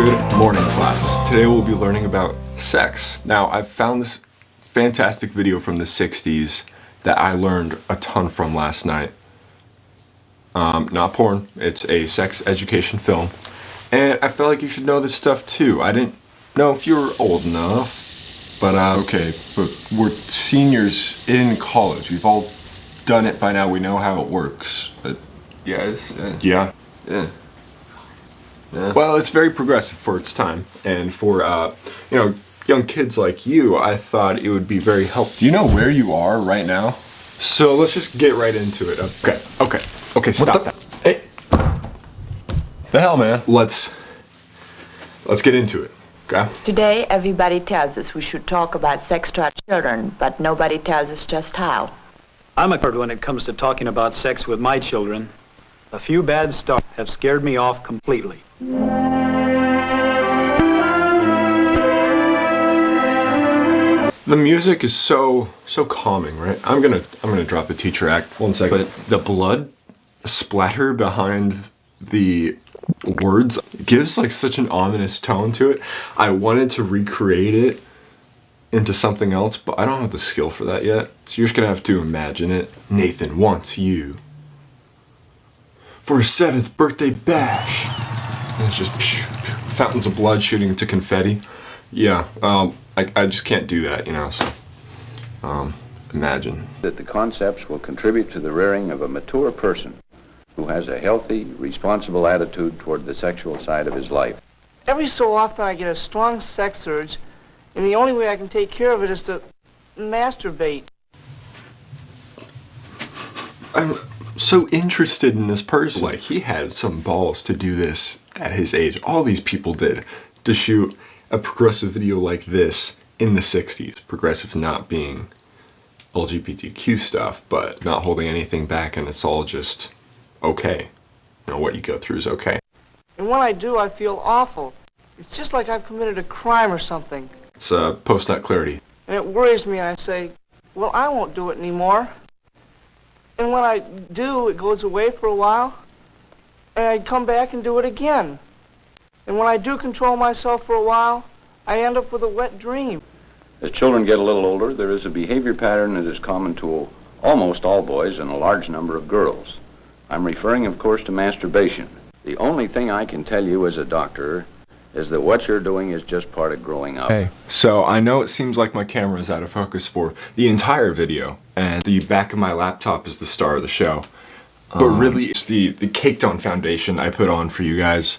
Good morning, class. Today we'll be learning about sex. Now, I've found this fantastic video from the 60s that I learned a ton from last night. Not porn, it's a sex education film. And I felt like you should know this stuff too. I didn't know if you were old enough, but okay, but we're seniors in college. We've all done it by now, we know how it works. But yes, yeah. Well, it's very progressive for its time, and for young kids like you, I thought it would be very helpful. Do you know where you are right now? So let's just get right into it. Okay, stop that. Hey, the hell, man. Let's get into it. Okay. Today, everybody tells us we should talk about sex to our children, but nobody tells us just how. I'm a nerd when it comes to talking about sex with my children. A few bad starts have scared me off completely. The music is so calming, right? I'm gonna drop the teacher act 1 second. But the blood splatter behind the words gives like such an ominous tone to it. I wanted to recreate it into something else, but I don't have the skill for that yet. So you're just gonna have to imagine it. Nathan wants you for his 7th birthday bash. And it's just fountains of blood shooting into confetti. Yeah, I just can't do that, so imagine. That the concepts will contribute to the rearing of a mature person who has a healthy, responsible attitude toward the sexual side of his life. Every so often I get a strong sex urge, and the only way I can take care of it is to masturbate. I'm so interested in this person. Like, he had some balls to do this at his age. All these people did to shoot a progressive video like this in the 60s. Progressive not being LGBTQ stuff, but not holding anything back, and it's all just okay. What you go through is okay. And when I do, I feel awful. It's just like I've committed a crime or something. It's post-nut clarity. And it worries me, and I say, well, I won't do it anymore. And when I do, it goes away for a while, and I come back and do it again. And when I do control myself for a while, I end up with a wet dream. As children get a little older, there is a behavior pattern that is common to almost all boys and a large number of girls. I'm referring, of course, to masturbation. The only thing I can tell you as a doctor is that what you're doing is just part of growing up. Hey, so I know it seems like my camera is out of focus for the entire video, and the back of my laptop is the star of the show. But really, it's the caked on foundation I put on for you guys.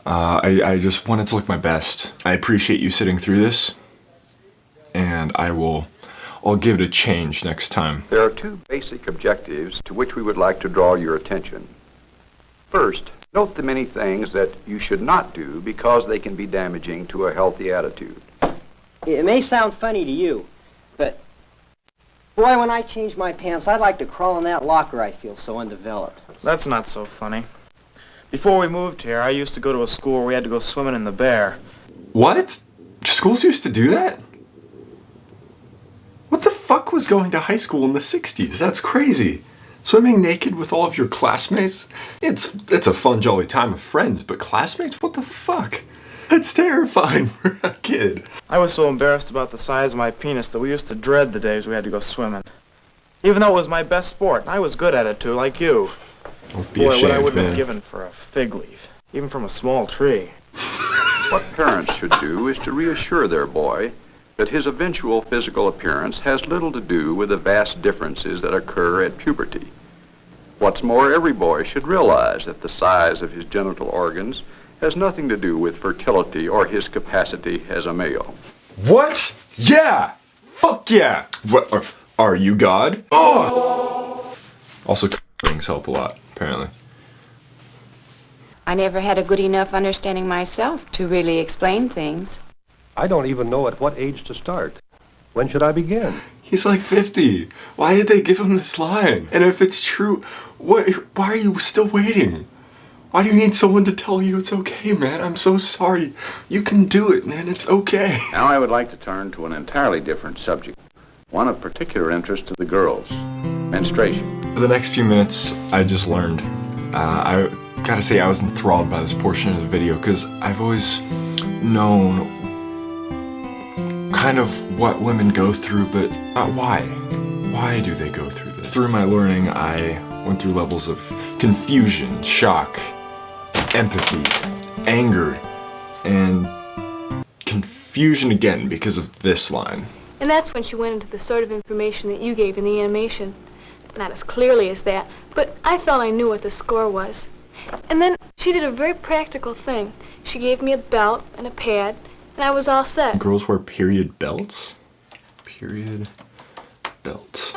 I just wanted to look my best. I appreciate you sitting through this, and I'll give it a change next time. There are two basic objectives to which we would like to draw your attention. First, note the many things that you should not do because they can be damaging to a healthy attitude. It may sound funny to you, but boy, when I change my pants, I'd like to crawl in that locker. I feel so undeveloped. That's not so funny. Before we moved here, I used to go to a school where we had to go swimming in the Bear. What? Schools used to do that? What the fuck was going to high school in the 60s? That's crazy. Swimming naked with all of your classmates? It's a fun, jolly time with friends, but classmates? What the fuck? That's terrifying for a kid. I was so embarrassed about the size of my penis that we used to dread the days we had to go swimming. Even though it was my best sport, and I was good at it too, like you. Don't be Boy, ashamed, what I wouldn't man. have given for a fig leaf, even from a small tree. What parents should do is to reassure their boy that his eventual physical appearance has little to do with the vast differences that occur at puberty. What's more, every boy should realize that the size of his genital organs has nothing to do with fertility or his capacity as a male. What? Yeah! Fuck yeah! What, are you God? Oh! Also, things help a lot, apparently. I never had a good enough understanding myself to really explain things. I don't even know at what age to start. When should I begin? He's like 50. Why did they give him this line? And if it's true, why are you still waiting? Why do you need someone to tell you it's okay, man? I'm so sorry. You can do it, man. It's okay. Now I would like to turn to an entirely different subject, one of particular interest to the girls, menstruation. For the next few minutes, I just learned. I gotta say I was enthralled by this portion of the video because I've always known kind of what women go through, but not why. Why do they go through this? Through my learning, I went through levels of confusion, shock, empathy, anger, and confusion again because of this line. And that's when she went into the sort of information that you gave in the animation. Not as clearly as that, but I felt I knew what the score was. And then she did a very practical thing. She gave me a belt and a pad, and I was all set. Girls wear period belts? Period belt.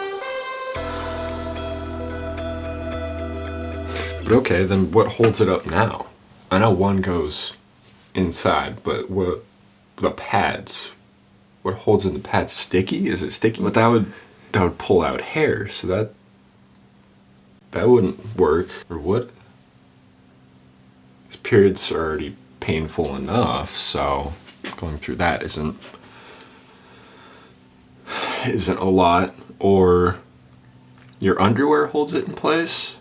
But okay, then what holds it up now? I know one goes inside, but what, the pads? What holds in the pads? Sticky? Is it sticky? But that would pull out hair, so that wouldn't work. Or what? His periods are already painful enough, so going through that isn't a lot. Or your underwear holds it in place?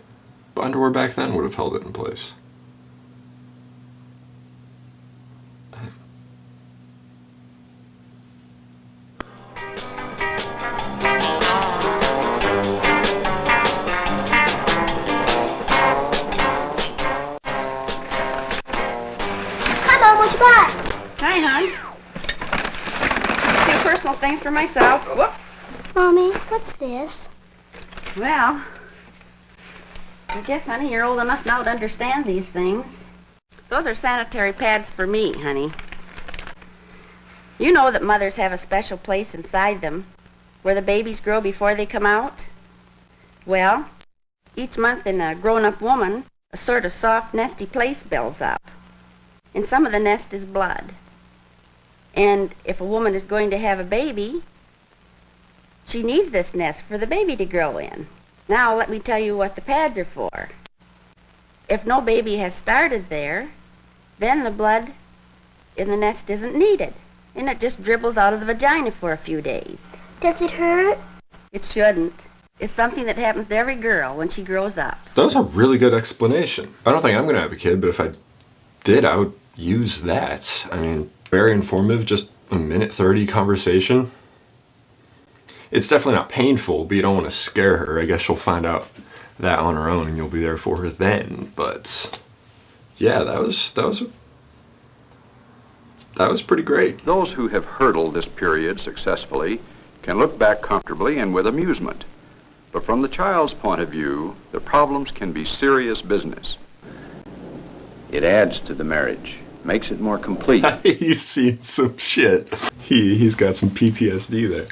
But underwear back then would have held it in place. Hi, hon. A few personal things for myself. Whoop. Mommy, what's this? Well, I guess, honey, you're old enough now to understand these things. Those are sanitary pads for me, honey. You know that mothers have a special place inside them where the babies grow before they come out? Well, each month in a grown-up woman, a sort of soft, nesty place builds up. And some of the nest is blood. And if a woman is going to have a baby, she needs this nest for the baby to grow in. Now, let me tell you what the pads are for. If no baby has started there, then the blood in the nest isn't needed, and it just dribbles out of the vagina for a few days. Does it hurt? It shouldn't. It's something that happens to every girl when she grows up. That was a really good explanation. I don't think I'm gonna have a kid, but if I did, I would use that. I mean, very informative, just a minute 30 conversation. It's definitely not painful, but you don't want to scare her. I guess she'll find out that on her own and you'll be there for her then. But yeah, that was pretty great. Those who have hurdled this period successfully can look back comfortably and with amusement. But from the child's point of view, the problems can be serious business. It adds to the marriage, makes it more complete. He's seen some shit. He's got some PTSD there.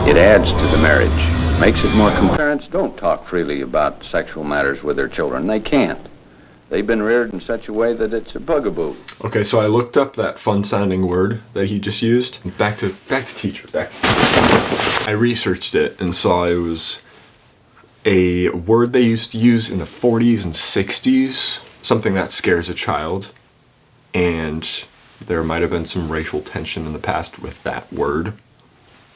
It adds to the marriage, makes it more complete. Parents don't talk freely about sexual matters with their children. They can't. They've been reared in such a way that it's a bugaboo. Okay, so I looked up that fun-sounding word that he just used. Back to teacher. I researched it and saw it was a word they used to use in the 40s and 60s. Something that scares a child, and there might have been some racial tension in the past with that word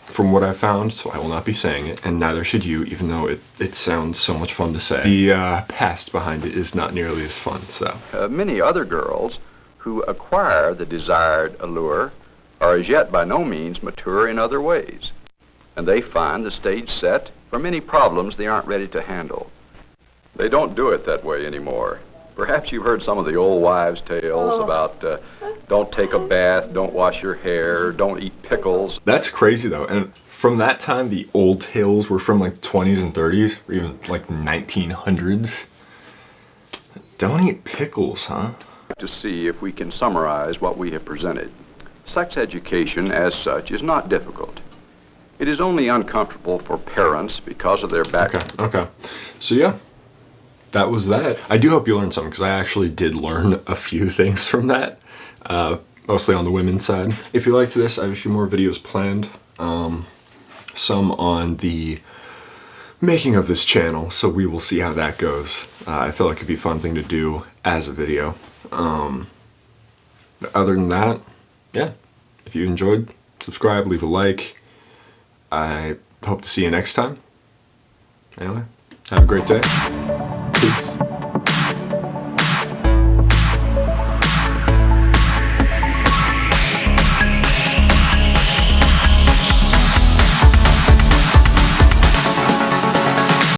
from what I found, so I will not be saying it, and neither should you, even though it sounds so much fun to say. The past behind it is not nearly as fun, so. Many other girls who acquire the desired allure are as yet by no means mature in other ways, and they find the stage set for many problems they aren't ready to handle. They don't do it that way anymore. Perhaps you've heard some of the old wives' tales about don't take a bath, don't wash your hair, don't eat pickles. That's crazy though, and from that time the old tales were from like the 20s and 30s, or even like 1900s. Don't eat pickles, huh? To see if we can summarize what we have presented. Sex education as such is not difficult. It is only uncomfortable for parents because of their background. Okay. So yeah. That was that. I do hope you learned something because I actually did learn a few things from that, mostly on the women's side. If you liked this, I have a few more videos planned, some on the making of this channel, so we will see how that goes. I feel like it'd be a fun thing to do as a video. Other than that, yeah, if you enjoyed, subscribe, leave a like. I hope to see you next time. Anyway, have a great day.